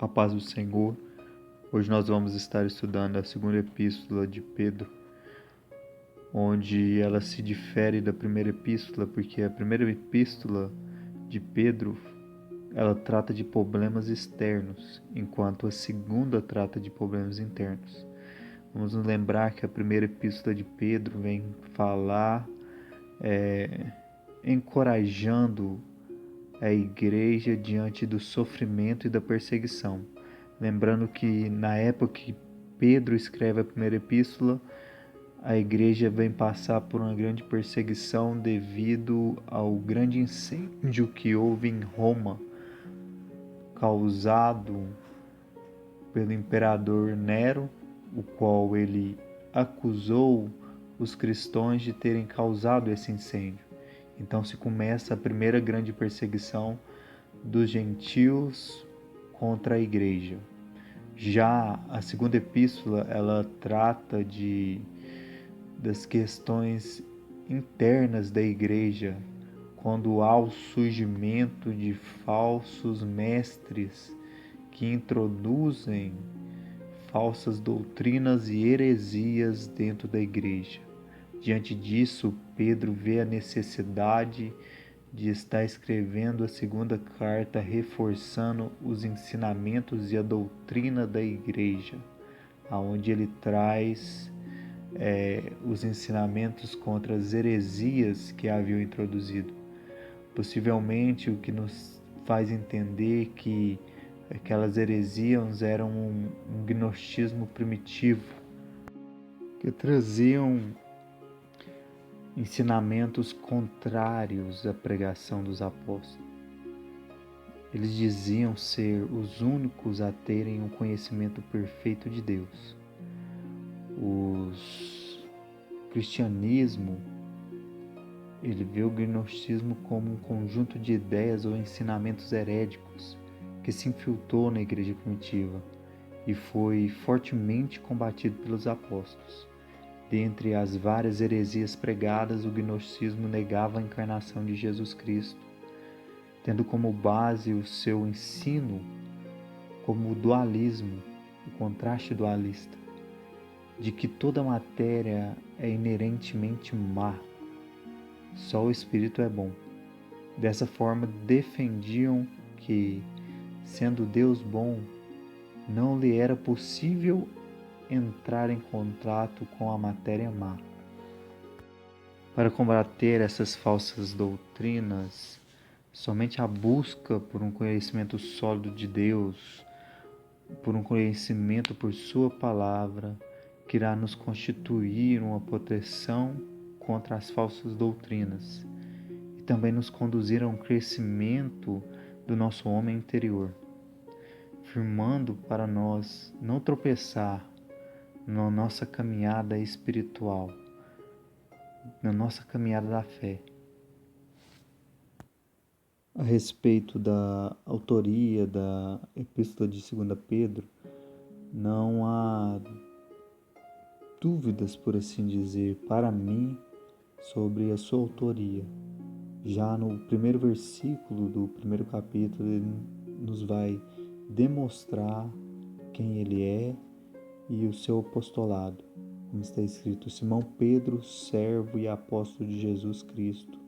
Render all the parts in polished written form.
A paz do Senhor. Hoje nós vamos estar estudando a segunda epístola de Pedro, onde ela se difere da primeira epístola, porque a primeira epístola de Pedro, ela trata de problemas externos, enquanto a segunda trata de problemas internos. Vamos nos lembrar que a primeira epístola de Pedro vem falar, encorajando a igreja diante do sofrimento e da perseguição. Lembrando que na época que Pedro escreve a primeira epístola, a igreja vem passar por uma grande perseguição devido ao grande incêndio que houve em Roma, causado pelo imperador Nero, o qual ele acusou os cristãos de terem causado esse incêndio. Então se começa a primeira grande perseguição dos gentios contra a igreja. Já a segunda epístola, ela trata das questões internas da igreja, quando há o surgimento de falsos mestres que introduzem falsas doutrinas e heresias dentro da igreja. Diante disso, Pedro vê a necessidade de estar escrevendo a segunda carta, reforçando os ensinamentos e a doutrina da igreja, aonde ele traz os ensinamentos contra as heresias que haviam introduzido. Possivelmente o que nos faz entender que aquelas heresias eram um gnosticismo primitivo, que traziam ensinamentos contrários à pregação dos apóstolos. Eles diziam ser os únicos a terem um conhecimento perfeito de Deus. O cristianismo, ele vê o gnosticismo como um conjunto de ideias ou ensinamentos heréticos que se infiltrou na igreja primitiva e foi fortemente combatido pelos apóstolos. Dentre as várias heresias pregadas, o gnosticismo negava a encarnação de Jesus Cristo, tendo como base o seu ensino como o dualismo, o contraste dualista, de que toda matéria é inerentemente má, só o espírito é bom. Dessa forma, defendiam que, sendo Deus bom, não lhe era possível entrar em contato com a matéria má. Para combater essas falsas doutrinas, somente a busca por um conhecimento sólido de Deus, por um conhecimento por Sua palavra, que irá nos constituir uma proteção contra as falsas doutrinas e também nos conduzir a um crescimento do nosso homem interior, firmando para nós não tropeçar na nossa caminhada espiritual, na nossa caminhada da fé. A respeito da autoria da Epístola de 2 Pedro, não há dúvidas, por assim dizer, para mim, sobre a sua autoria. Já no primeiro versículo do primeiro capítulo, ele nos vai demonstrar quem ele é e o seu apostolado, como está escrito: Simão Pedro, servo e apóstolo de Jesus Cristo,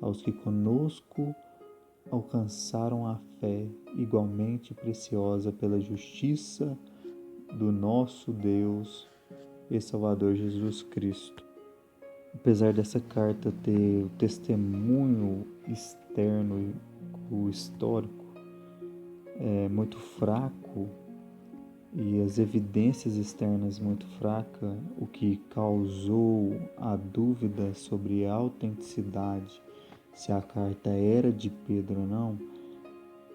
aos que conosco alcançaram a fé igualmente preciosa pela justiça do nosso Deus e Salvador Jesus Cristo. Apesar dessa carta ter o testemunho externo e o histórico muito fraco, e as evidências externas muito fracas, o que causou a dúvida sobre a autenticidade, se a carta era de Pedro ou não,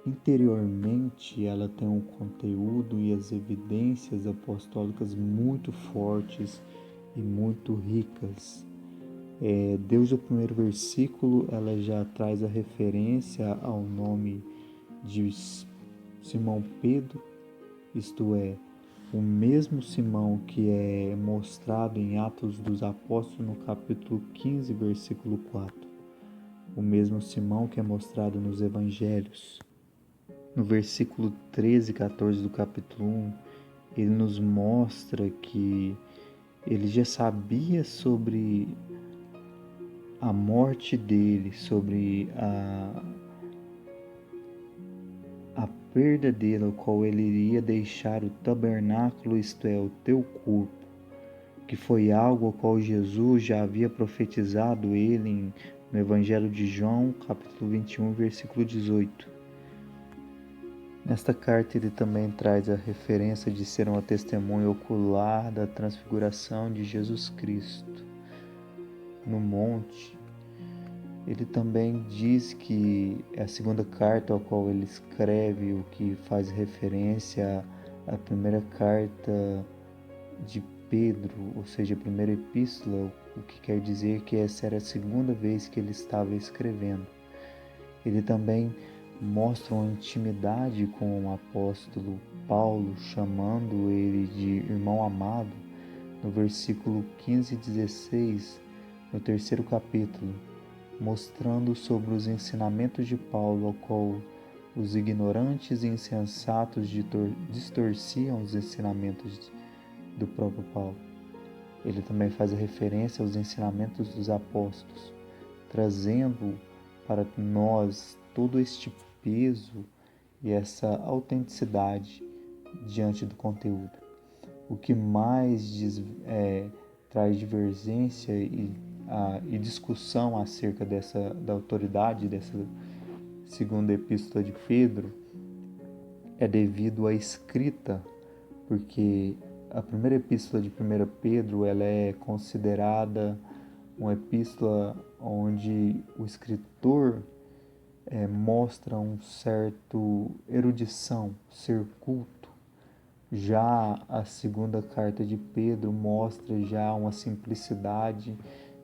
interiormente ela tem um conteúdo e as evidências apostólicas muito fortes e muito ricas. Desde o primeiro versículo ela já traz a referência ao nome de Simão Pedro, isto é, o mesmo Simão que é mostrado em Atos dos Apóstolos no capítulo 15, versículo 4. O mesmo Simão que é mostrado nos Evangelhos. No versículo 13 e 14 do capítulo 1, ele nos mostra que ele já sabia sobre a morte dele, sobre a perda dele, ao qual ele iria deixar o tabernáculo, isto é, o teu corpo, que foi algo ao qual Jesus já havia profetizado ele no Evangelho de João, capítulo 21, versículo 18. Nesta carta ele também traz a referência de ser uma testemunha ocular da transfiguração de Jesus Cristo no monte. Ele também diz que é a segunda carta ao qual ele escreve, o que faz referência à primeira carta de Pedro, ou seja, a primeira epístola, o que quer dizer que essa era a segunda vez que ele estava escrevendo. Ele também mostra uma intimidade com o apóstolo Paulo, chamando ele de irmão amado, no versículo 15 e 16, no terceiro capítulo, mostrando sobre os ensinamentos de Paulo, ao qual os ignorantes e insensatos distorciam os ensinamentos do próprio Paulo. Ele também faz a referência aos ensinamentos dos apóstolos, trazendo para nós todo este peso e essa autenticidade diante do conteúdo. O que mais traz divergência e discussão acerca da autoridade dessa segunda epístola de Pedro é devido à escrita, porque a primeira epístola de 1 Pedro ela é considerada uma epístola onde o escritor mostra um certo erudição, ser culto. Já a segunda carta de Pedro mostra já uma simplicidade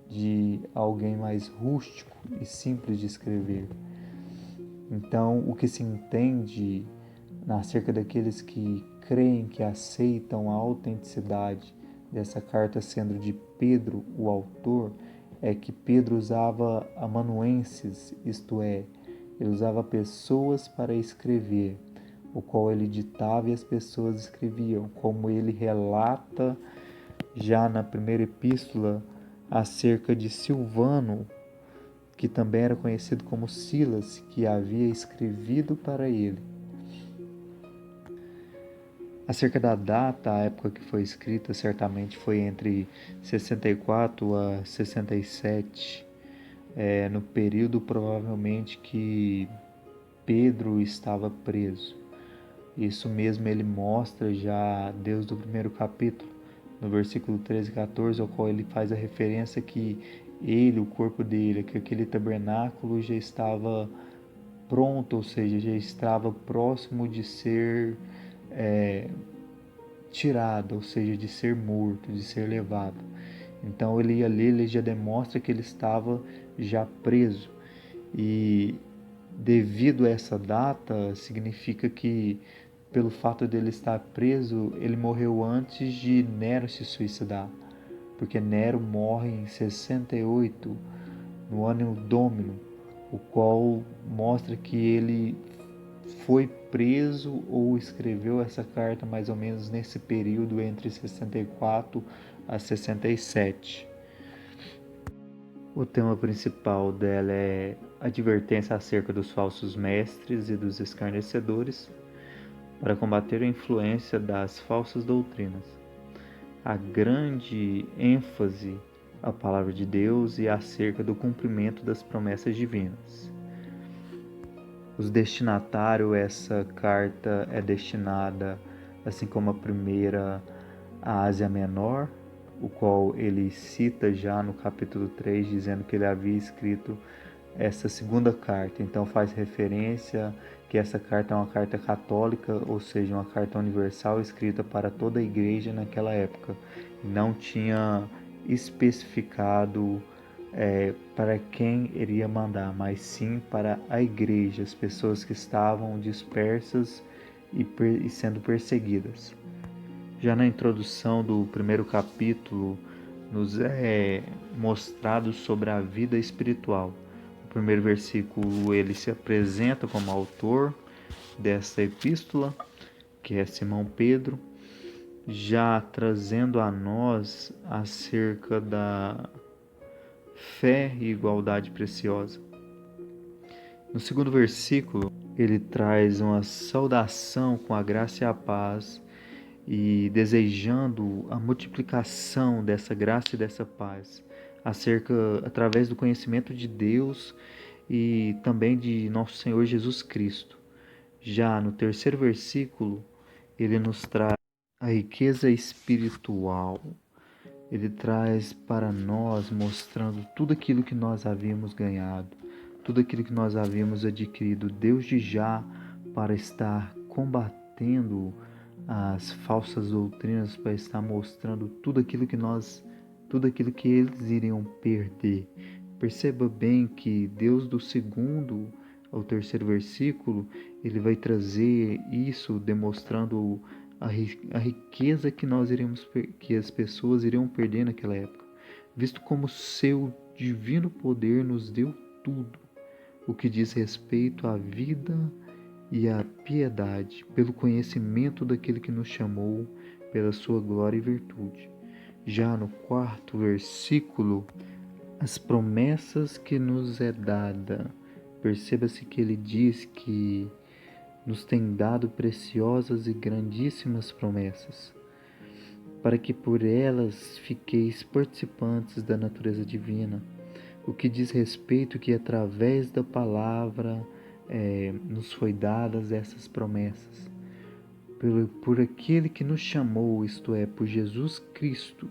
de alguém mais rústico e simples de escrever. Então, o que se entende acerca daqueles que creem, que aceitam a autenticidade dessa carta sendo de Pedro, o autor, é que Pedro usava amanuenses, isto é, ele usava pessoas para escrever, o qual ele ditava e as pessoas escreviam, como ele relata já na primeira epístola acerca de Silvano, que também era conhecido como Silas, que havia escrevido para ele. Acerca da data, a época que foi escrita, certamente foi entre 64 a 67, no período provavelmente que Pedro estava preso. Isso mesmo ele mostra já desde o primeiro capítulo, no versículo 13 e 14, ao qual ele faz a referência que ele, o corpo dele, que aquele tabernáculo já estava pronto, ou seja, já estava próximo de ser tirado, ou seja, de ser morto, de ser levado. Então ele ali ele já demonstra que ele estava já preso. E devido a essa data, significa que pelo fato dele estar preso, ele morreu antes de Nero se suicidar, porque Nero morre em 68, no Anno Domini, o qual mostra que ele foi preso ou escreveu essa carta mais ou menos nesse período entre 64 a 67. O tema principal dela é advertência acerca dos falsos mestres e dos escarnecedores, para combater a influência das falsas doutrinas. A grande ênfase à palavra de Deus e acerca do cumprimento das promessas divinas. Os destinatários, essa carta é destinada, assim como a primeira, à Ásia Menor, o qual ele cita já no capítulo 3, dizendo que ele havia escrito essa segunda carta. Então faz referência que essa carta é uma carta católica, ou seja, uma carta universal escrita para toda a igreja naquela época. Não tinha especificado para quem iria mandar, mas sim para a igreja, as pessoas que estavam dispersas e sendo perseguidas. Já na introdução do primeiro capítulo, nos é mostrado sobre a vida espiritual. No primeiro versículo, ele se apresenta como autor, dessa epístola, que é Simão Pedro, já trazendo a nós acerca da fé e igualdade preciosa. No segundo versículo, ele traz uma saudação com a graça e a paz e desejando a multiplicação dessa graça e dessa paz através do conhecimento de Deus e também de nosso Senhor Jesus Cristo. Já no terceiro versículo, ele nos traz a riqueza espiritual. Ele traz para nós, mostrando tudo aquilo que nós havíamos ganhado, tudo aquilo que nós havíamos adquirido desde já, para estar combatendo as falsas doutrinas, para estar mostrando tudo aquilo que eles iriam perder. Perceba bem que Deus, do segundo ao terceiro versículo, ele vai trazer isso demonstrando a riqueza que as pessoas iriam perder naquela época, visto como seu divino poder nos deu tudo o que diz respeito à vida e à piedade, pelo conhecimento daquele que nos chamou pela sua glória e virtude. Já no quarto versículo, as promessas que nos é dada, perceba-se que ele diz que nos tem dado preciosas e grandíssimas promessas, para que por elas fiqueis participantes da natureza divina, o que diz respeito que através da palavra nos foi dadas essas promessas. Por aquele que nos chamou, isto é, por Jesus Cristo,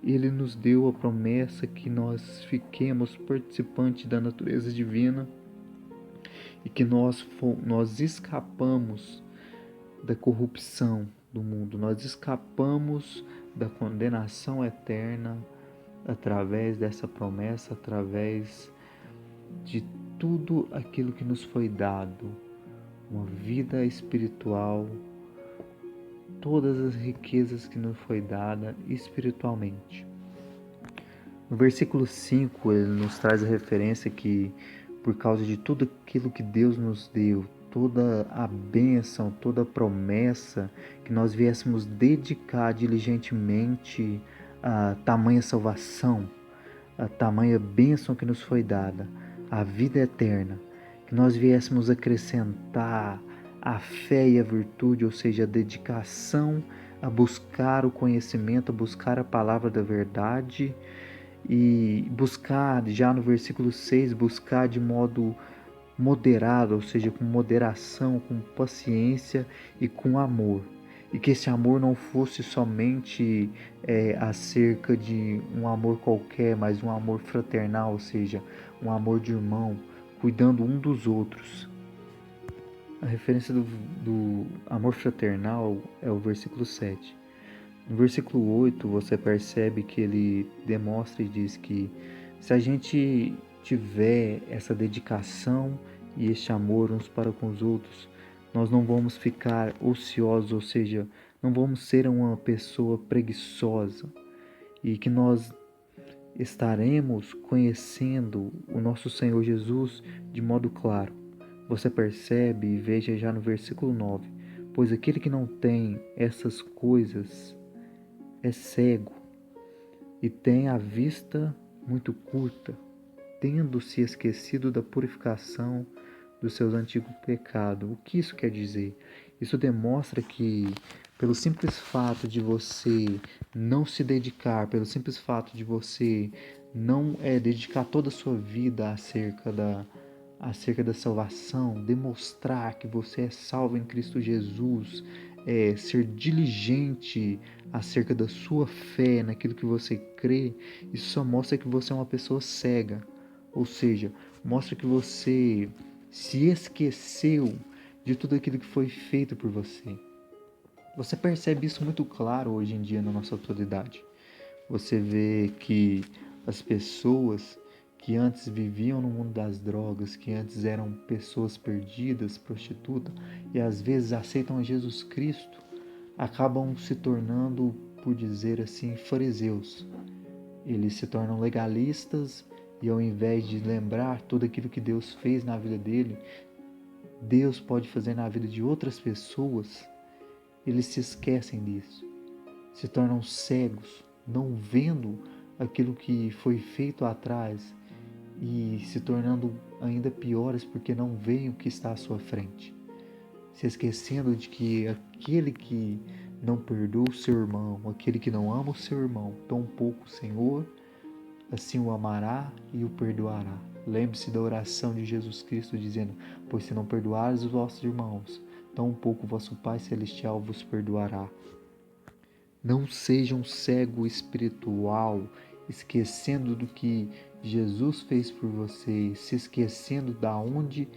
ele nos deu a promessa que nós fiquemos participantes da natureza divina e que nós escapamos da corrupção do mundo, nós escapamos da condenação eterna através dessa promessa, através de tudo aquilo que nos foi dado, uma vida espiritual, todas as riquezas que nos foi dada espiritualmente. No versículo 5, ele nos traz a referência que, por causa de tudo aquilo que Deus nos deu, toda a bênção, toda a promessa, que nós viéssemos dedicar diligentemente a tamanha salvação, a tamanha bênção que nos foi dada, a vida eterna, que nós viéssemos acrescentar a fé e a virtude, ou seja, a dedicação a buscar o conhecimento, a buscar a palavra da verdade e buscar, já no versículo 6, buscar de modo moderado, ou seja, com moderação, com paciência e com amor. E que esse amor não fosse somente acerca de um amor qualquer, mas um amor fraternal, ou seja, um amor de irmão, cuidando um dos outros. A referência do amor fraternal é o versículo 7. No versículo 8, você percebe que ele demonstra e diz que se a gente tiver essa dedicação e este amor uns para com os outros, nós não vamos ficar ociosos, ou seja, não vamos ser uma pessoa preguiçosa, e que nós estaremos conhecendo o nosso Senhor Jesus de modo claro. Você percebe e veja já no versículo 9, pois aquele que não tem essas coisas é cego e tem a vista muito curta, tendo se esquecido da purificação dos seus antigos pecados. O que isso quer dizer? Isso demonstra que, pelo simples fato de você não se dedicar, pelo simples fato de você não dedicar toda a sua vida acerca da salvação, demonstrar que você é salvo em Cristo Jesus, ser diligente acerca da sua fé, naquilo que você crê, isso só mostra que você é uma pessoa cega, ou seja, mostra que você se esqueceu de tudo aquilo que foi feito por você. Você percebe isso muito claro hoje em dia na nossa atualidade. Você vê que as pessoas que antes viviam no mundo das drogas, que antes eram pessoas perdidas, prostitutas, e às vezes aceitam a Jesus Cristo, acabam se tornando, por dizer assim, fariseus. Eles se tornam legalistas e, ao invés de lembrar tudo aquilo que Deus fez na vida dele, Deus pode fazer na vida de outras pessoas, eles se esquecem disso, se tornam cegos, não vendo aquilo que foi feito atrás e se tornando ainda piores porque não veem o que está à sua frente, se esquecendo de que aquele que não perdoa o seu irmão, aquele que não ama o seu irmão, tampouco o Senhor assim o amará e o perdoará. Lembre-se da oração de Jesus Cristo dizendo: pois se não perdoares os vossos irmãos, tampouco vosso Pai Celestial vos perdoará. Não seja um cego espiritual, esquecendo do que Jesus fez por você, se esquecendo da onde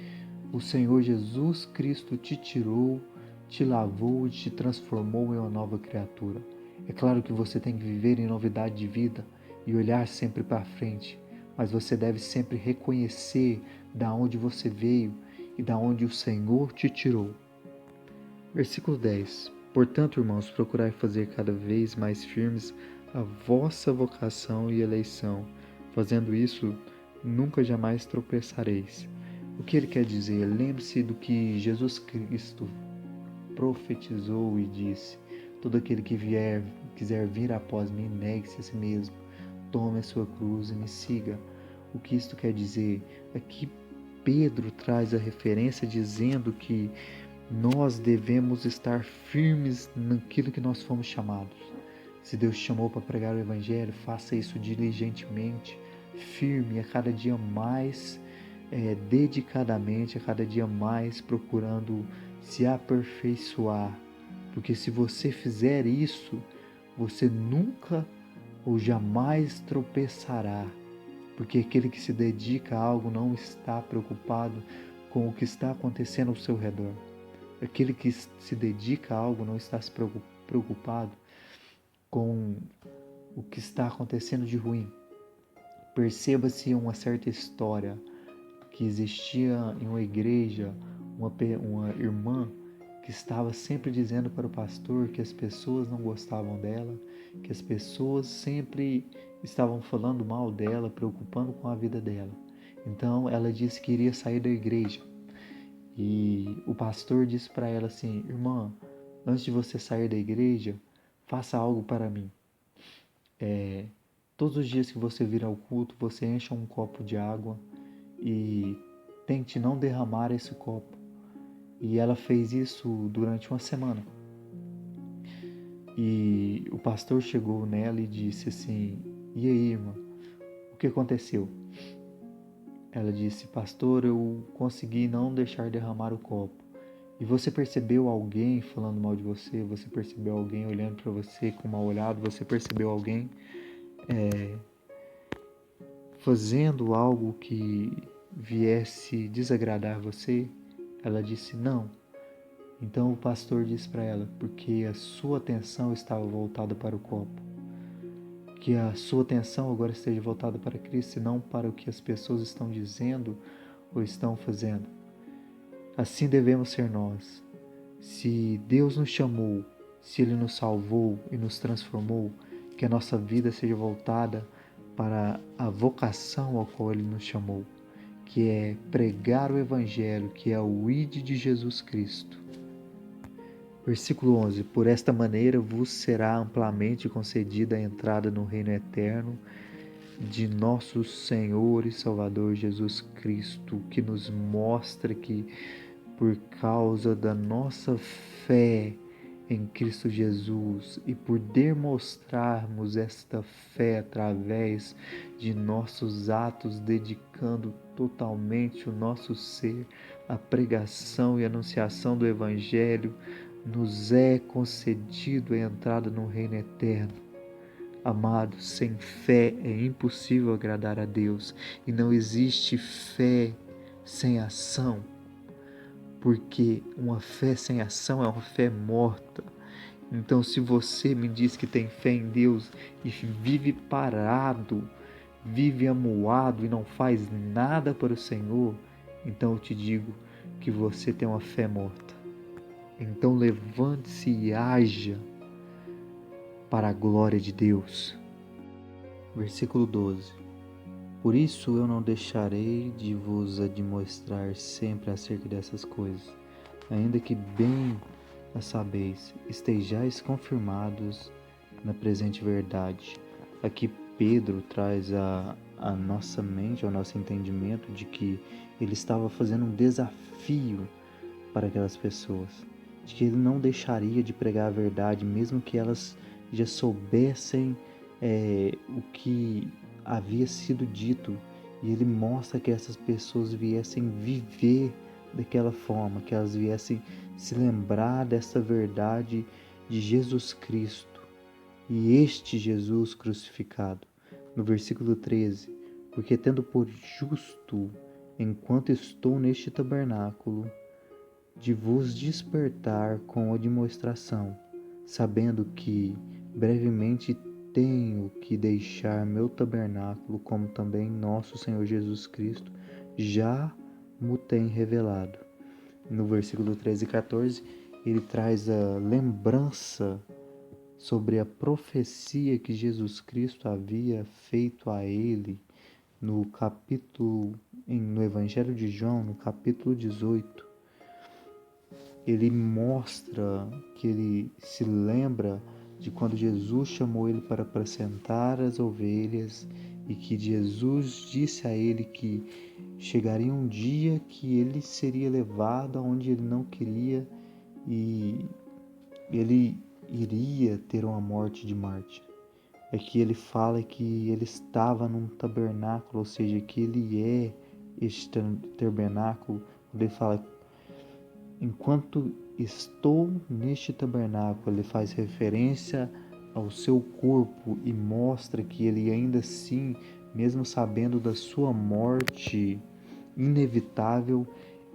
o Senhor Jesus Cristo te tirou, te lavou e te transformou em uma nova criatura. É claro que você tem que viver em novidade de vida e olhar sempre para frente, mas você deve sempre reconhecer da onde você veio e da onde o Senhor te tirou. Versículo 10. Portanto, irmãos, procurai fazer cada vez mais firmes a vossa vocação e eleição. Fazendo isso, nunca jamais tropeçareis. O que ele quer dizer? Lembre-se do que Jesus Cristo profetizou e disse: todo aquele que quiser vir após mim, negue-se a si mesmo, tome a sua cruz e me siga. O que isto quer dizer? Aqui Pedro traz a referência dizendo que nós devemos estar firmes naquilo que nós fomos chamados. Se Deus te chamou para pregar o Evangelho, faça isso diligentemente, firme, a cada dia mais, dedicadamente, a cada dia mais procurando se aperfeiçoar. Porque se você fizer isso, você nunca ou jamais tropeçará. Porque aquele que se dedica a algo não está preocupado com o que está acontecendo ao seu redor. Aquele que se dedica a algo não está se preocupado com o que está acontecendo de ruim. Perceba-se uma certa história que existia em uma igreja, uma irmã que estava sempre dizendo para o pastor que as pessoas não gostavam dela, que as pessoas sempre estavam falando mal dela, preocupando com a vida dela. Então ela disse que iria sair da igreja. E o pastor disse para ela assim: irmã, antes de você sair da igreja, faça algo para mim. Todos os dias que você vir ao culto, você encha um copo de água e tente não derramar esse copo. E ela fez isso durante uma semana. E o pastor chegou nela e disse assim: e aí, irmã, o que aconteceu? Ela disse: pastor, eu consegui não deixar derramar o copo. E você percebeu alguém falando mal de você? Você percebeu alguém olhando para você com mau olhado? Você percebeu alguém fazendo algo que viesse desagradar você? Ela disse: não. Então o pastor disse para ela: porque a sua atenção estava voltada para o copo. Que a sua atenção agora esteja voltada para Cristo e não para o que as pessoas estão dizendo ou estão fazendo. Assim devemos ser nós. Se Deus nos chamou, se Ele nos salvou e nos transformou, que a nossa vida seja voltada para a vocação ao qual Ele nos chamou, que é pregar o Evangelho, que é o ID de Jesus Cristo. Versículo 11. Por esta maneira vos será amplamente concedida a entrada no reino eterno de nosso Senhor e Salvador Jesus Cristo, que nos mostra que por causa da nossa fé em Cristo Jesus e por demonstrarmos esta fé através de nossos atos, dedicando totalmente o nosso ser à pregação e anunciação do Evangelho, nos é concedido a entrada no reino eterno. Amados, sem fé é impossível agradar a Deus e não existe fé sem ação, porque uma fé sem ação é uma fé morta. Então, se você me diz que tem fé em Deus e vive parado, vive amuado e não faz nada para o Senhor, então eu te digo que você tem uma fé morta. Então levante-se e haja para a glória de Deus. Versículo 12. Por isso eu não deixarei de vos admoestar sempre acerca dessas coisas, ainda que bem a sabeis, estejais confirmados na presente verdade. Aqui Pedro traz a nossa mente, ao nosso entendimento de que ele estava fazendo um desafio para aquelas pessoas, de que ele não deixaria de pregar a verdade, mesmo que elas já soubessem o que havia sido dito, e ele mostra que essas pessoas viessem viver daquela forma, que elas viessem se lembrar dessa verdade de Jesus Cristo e este Jesus crucificado. No versículo 13, porque tendo por justo, enquanto estou neste tabernáculo, de vos despertar com a demonstração, sabendo que brevemente tenho que deixar meu tabernáculo, como também nosso Senhor Jesus Cristo já mo tem revelado. No versículo 13 e 14, ele traz a lembrança sobre a profecia que Jesus Cristo havia feito a ele no Evangelho de João, no capítulo 18. Ele mostra que ele se lembra de quando Jesus chamou ele para apacentar as ovelhas e que Jesus disse a ele que chegaria um dia que ele seria levado aonde ele não queria e ele iria ter uma morte de Marte. Aqui ele fala que ele estava num tabernáculo, ou seja, que ele é este tabernáculo. Quando ele fala, enquanto estou neste tabernáculo, ele faz referência ao seu corpo e mostra que ele ainda assim, mesmo sabendo da sua morte inevitável,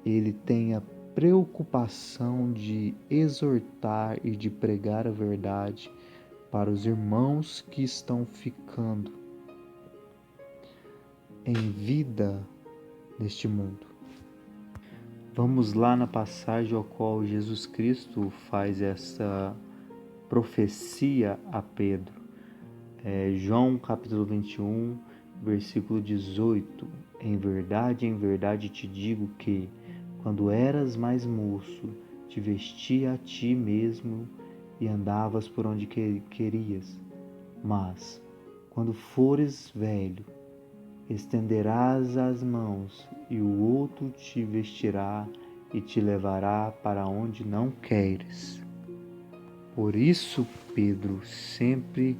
ele tem a preocupação de exortar e de pregar a verdade para os irmãos que estão ficando em vida neste mundo. Vamos lá na passagem ao qual Jesus Cristo faz essa profecia a Pedro. João capítulo 21, versículo 18. Em verdade te digo que, quando eras mais moço, te vestia a ti mesmo e andavas por onde querias. Mas, quando fores velho, estenderás as mãos e o outro te vestirá e te levará para onde não queres. Por isso, Pedro sempre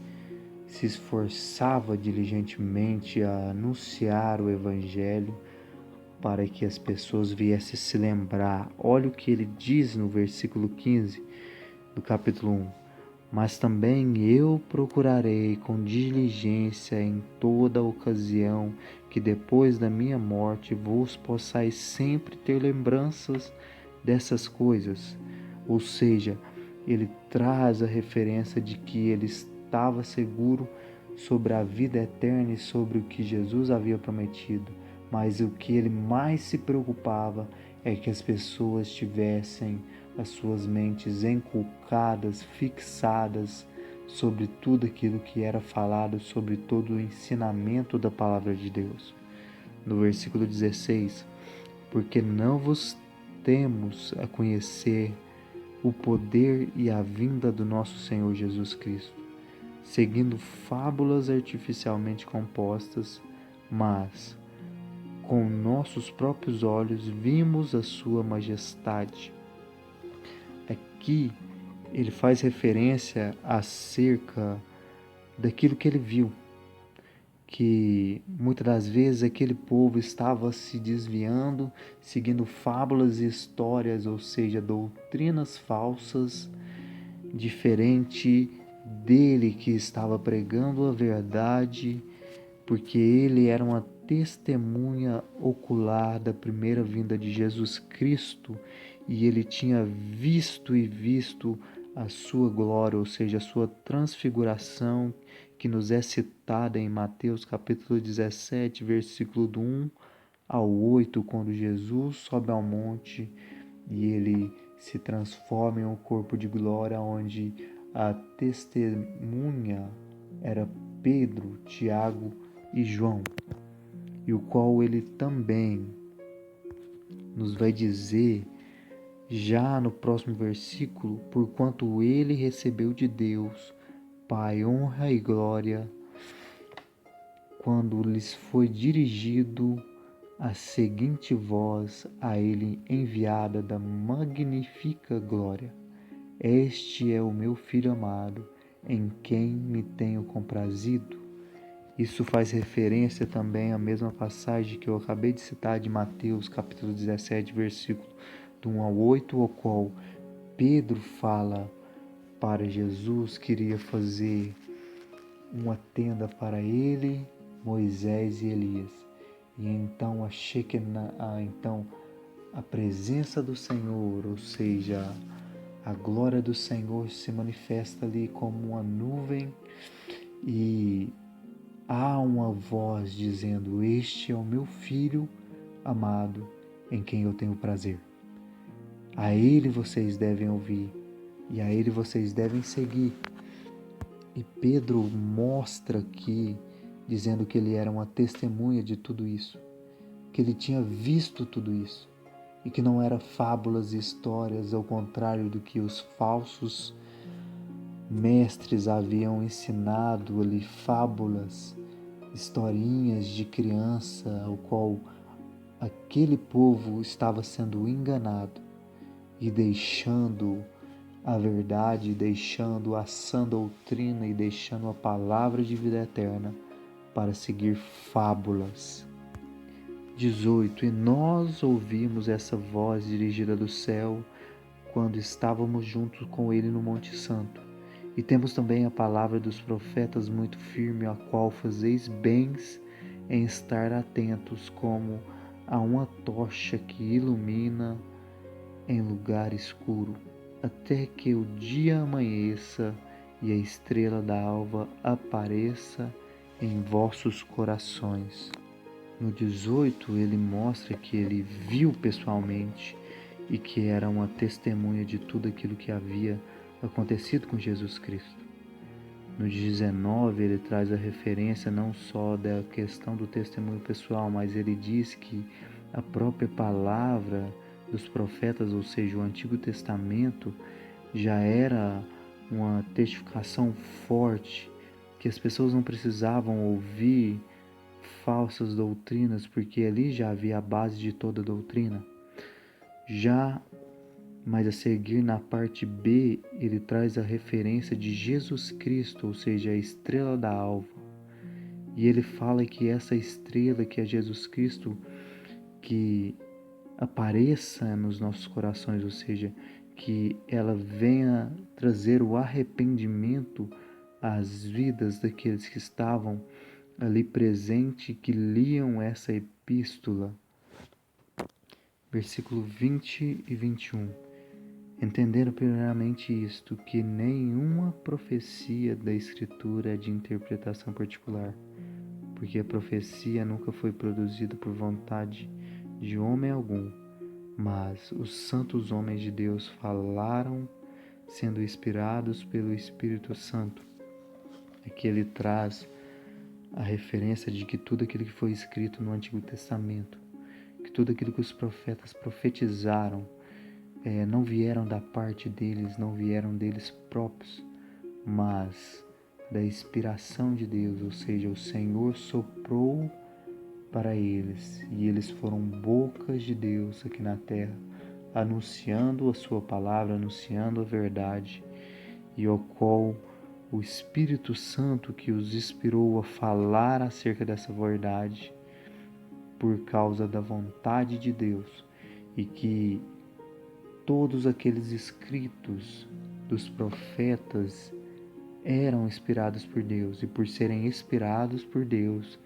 se esforçava diligentemente a anunciar o Evangelho para que as pessoas viessem se lembrar. Olha o que ele diz no versículo 15 do capítulo 1. Mas também eu procurarei com diligência em toda ocasião que depois da minha morte vos possais sempre ter lembranças dessas coisas. Ou seja, ele traz a referência de que ele estava seguro sobre a vida eterna e sobre o que Jesus havia prometido. Mas o que ele mais se preocupava é que as pessoas tivessem as suas mentes enculcadas, fixadas sobre tudo aquilo que era falado, sobre todo o ensinamento da palavra de Deus. No versículo 16, porque não vos temos a conhecer o poder e a vinda do nosso Senhor Jesus Cristo, seguindo fábulas artificialmente compostas, mas com nossos próprios olhos vimos a sua majestade. Aqui ele faz referência acerca daquilo que ele viu, que muitas das vezes aquele povo estava se desviando, seguindo fábulas e histórias, ou seja, doutrinas falsas, diferente dele que estava pregando a verdade, porque ele era uma testemunha ocular da primeira vinda de Jesus Cristo e ele tinha visto a sua glória, ou seja, a sua transfiguração, que nos é citada em Mateus capítulo 17, versículo do 1 ao 8, quando Jesus sobe ao monte e ele se transforma em um corpo de glória, onde a testemunha era Pedro, Tiago e João. e o qual ele também nos vai dizer já no próximo versículo, porquanto ele recebeu de Deus, Pai, honra e glória, quando lhes foi dirigido a seguinte voz a ele enviada da magnífica glória: Este é o meu Filho amado, em quem me tenho comprazido. Isso faz referência também à mesma passagem que eu acabei de citar de Mateus, capítulo 17, versículo do 1 ao 8, ao qual Pedro fala para Jesus que iria fazer uma tenda para ele, Moisés e Elias. E então a presença do Senhor, ou seja, a glória do Senhor se manifesta ali como uma nuvem e há uma voz dizendo: Este é o meu Filho amado, em quem eu tenho prazer. A ele vocês devem ouvir e a ele vocês devem seguir. E Pedro mostra aqui, dizendo que ele era uma testemunha de tudo isso, que ele tinha visto tudo isso e que não era fábulas e histórias, ao contrário do que os falsos mestres haviam ensinado ali, fábulas, historinhas de criança, ao qual aquele povo estava sendo enganado e deixando a verdade, deixando a sã doutrina e deixando a palavra de vida eterna para seguir fábulas. 18. E nós ouvimos essa voz dirigida do céu quando estávamos juntos com ele no Monte Santo. E temos também a palavra dos profetas muito firme, a qual fazeis bens em estar atentos, como a uma tocha que ilumina em lugar escuro, até que o dia amanheça e a estrela da alva apareça em vossos corações. No 18, ele mostra que ele viu pessoalmente e que era uma testemunha de tudo aquilo que havia acontecido com Jesus Cristo. No 19, ele traz a referência não só da questão do testemunho pessoal, mas ele diz que a própria palavra dos profetas, ou seja, o Antigo Testamento, já era uma testificação forte, que as pessoas não precisavam ouvir falsas doutrinas, porque ali já havia a base de toda doutrina. Mas a seguir, na parte B, ele traz a referência de Jesus Cristo, ou seja, a estrela da alva. E ele fala que essa estrela, que é Jesus Cristo, que apareça nos nossos corações, ou seja, que ela venha trazer o arrependimento às vidas daqueles que estavam ali presentes, que liam essa epístola. Versículo 20 e 21. Entendendo primeiramente isto, que nenhuma profecia da Escritura é de interpretação particular, porque a profecia nunca foi produzida por vontade de homem algum, mas os santos homens de Deus falaram, sendo inspirados pelo Espírito Santo. Aqui ele traz a referência de que tudo aquilo que foi escrito no Antigo Testamento, que tudo aquilo que os profetas profetizaram, não vieram da parte deles, não vieram deles próprios, mas da inspiração de Deus, ou seja, o Senhor soprou para eles e eles foram bocas de Deus aqui na terra, anunciando a sua palavra, anunciando a verdade, e ao qual o Espírito Santo que os inspirou a falar acerca dessa verdade por causa da vontade de Deus, e que todos aqueles escritos dos profetas eram inspirados por Deus, e por serem inspirados por Deus,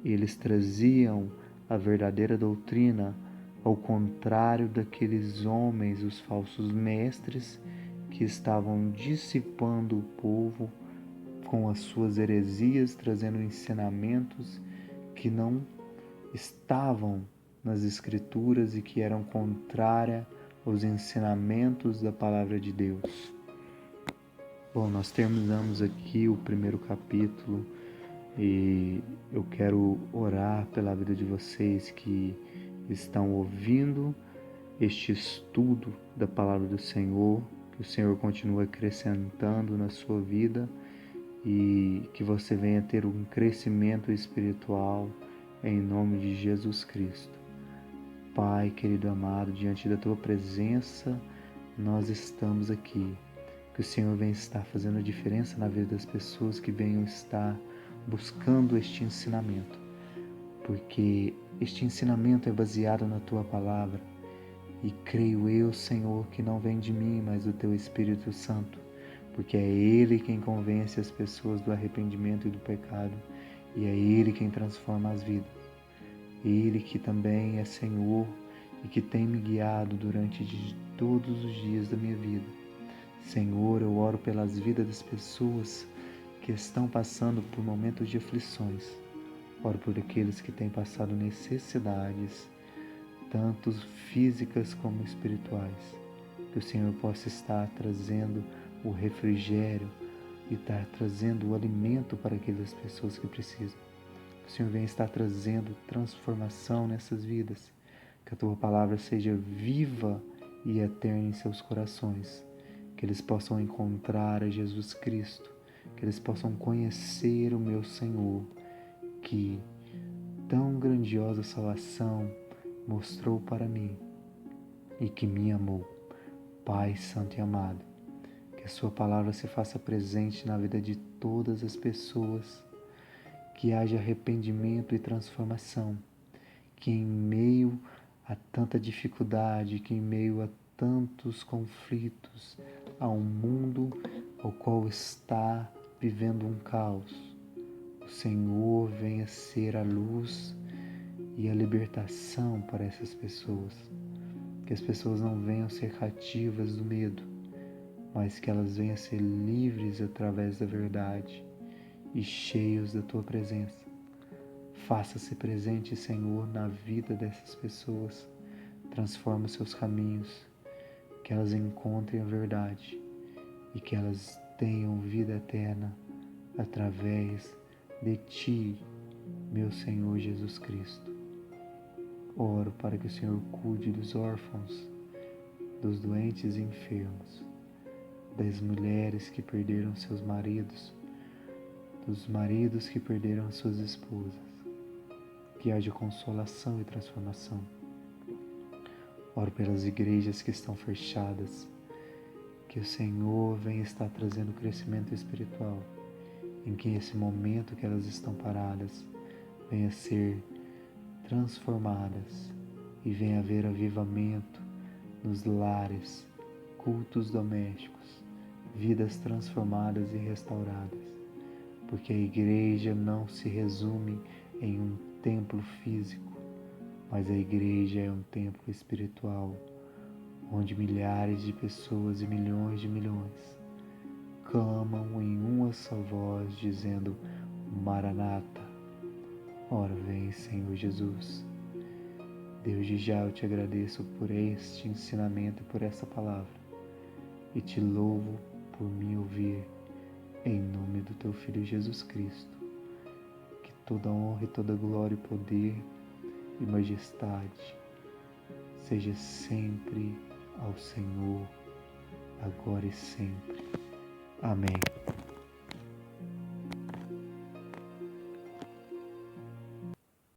eles traziam a verdadeira doutrina, ao contrário daqueles homens, os falsos mestres, que estavam dissipando o povo com as suas heresias, trazendo ensinamentos que não estavam nas Escrituras e que eram contrárias aos ensinamentos da Palavra de Deus. Bom, nós terminamos aqui o primeiro capítulo E eu quero orar pela vida de vocês que estão ouvindo este estudo da palavra do Senhor, que o Senhor continue acrescentando na sua vida e que você venha ter um crescimento espiritual em nome de Jesus Cristo. Pai, querido amado, diante da Tua presença, nós estamos aqui. Que o Senhor venha estar fazendo a diferença na vida das pessoas que venham estar buscando este ensinamento, porque este ensinamento é baseado na Tua palavra e creio eu, Senhor, que não vem de mim, mas do Teu Espírito Santo, porque é Ele quem convence as pessoas do arrependimento e do pecado e é Ele quem transforma as vidas. Ele que também é Senhor e que tem me guiado durante todos os dias da minha vida. Senhor, eu oro pelas vidas das pessoas que estão passando por momentos de aflições. Oro por aqueles que têm passado necessidades, tanto físicas como espirituais. Que o Senhor possa estar trazendo o refrigério e estar trazendo o alimento para aquelas pessoas que precisam. Que o Senhor venha estar trazendo transformação nessas vidas. Que a Tua palavra seja viva e eterna em seus corações. Que eles possam encontrar a Jesus Cristo. Que eles possam conhecer o meu Senhor, que tão grandiosa salvação mostrou para mim e que me amou. Pai Santo e amado, que a Sua palavra se faça presente na vida de todas as pessoas, que haja arrependimento e transformação, que em meio a tanta dificuldade, que em meio a tantos conflitos, a um mundo ao qual está vivendo um caos, o Senhor venha ser a luz e a libertação para essas pessoas. Que as pessoas não venham ser cativas do medo, mas que elas venham ser livres através da verdade e cheios da Tua presença. Faça-se presente, Senhor, na vida dessas pessoas. Transforma os seus caminhos, que elas encontrem a verdade e que elas tenham vida eterna através de Ti, meu Senhor Jesus Cristo. Oro para que o Senhor cuide dos órfãos, dos doentes e enfermos, das mulheres que perderam seus maridos, dos maridos que perderam suas esposas. Que haja consolação e transformação. Oro pelas igrejas que estão fechadas, que o Senhor venha estar trazendo crescimento espiritual, em que esse momento que elas estão paradas venha ser transformadas e venha haver avivamento nos lares, cultos domésticos, vidas transformadas e restauradas, porque a igreja não se resume em um templo físico, mas a igreja é um templo espiritual, onde milhares de pessoas e milhões de milhões clamam em uma só voz, dizendo: Maranata, ora vem, Senhor Jesus. Desde já eu te agradeço por este ensinamento e por essa palavra, e te louvo por me ouvir, em nome do Teu Filho Jesus Cristo. Que toda honra e toda glória e poder e majestade seja sempre ao Senhor, agora e sempre. Amém.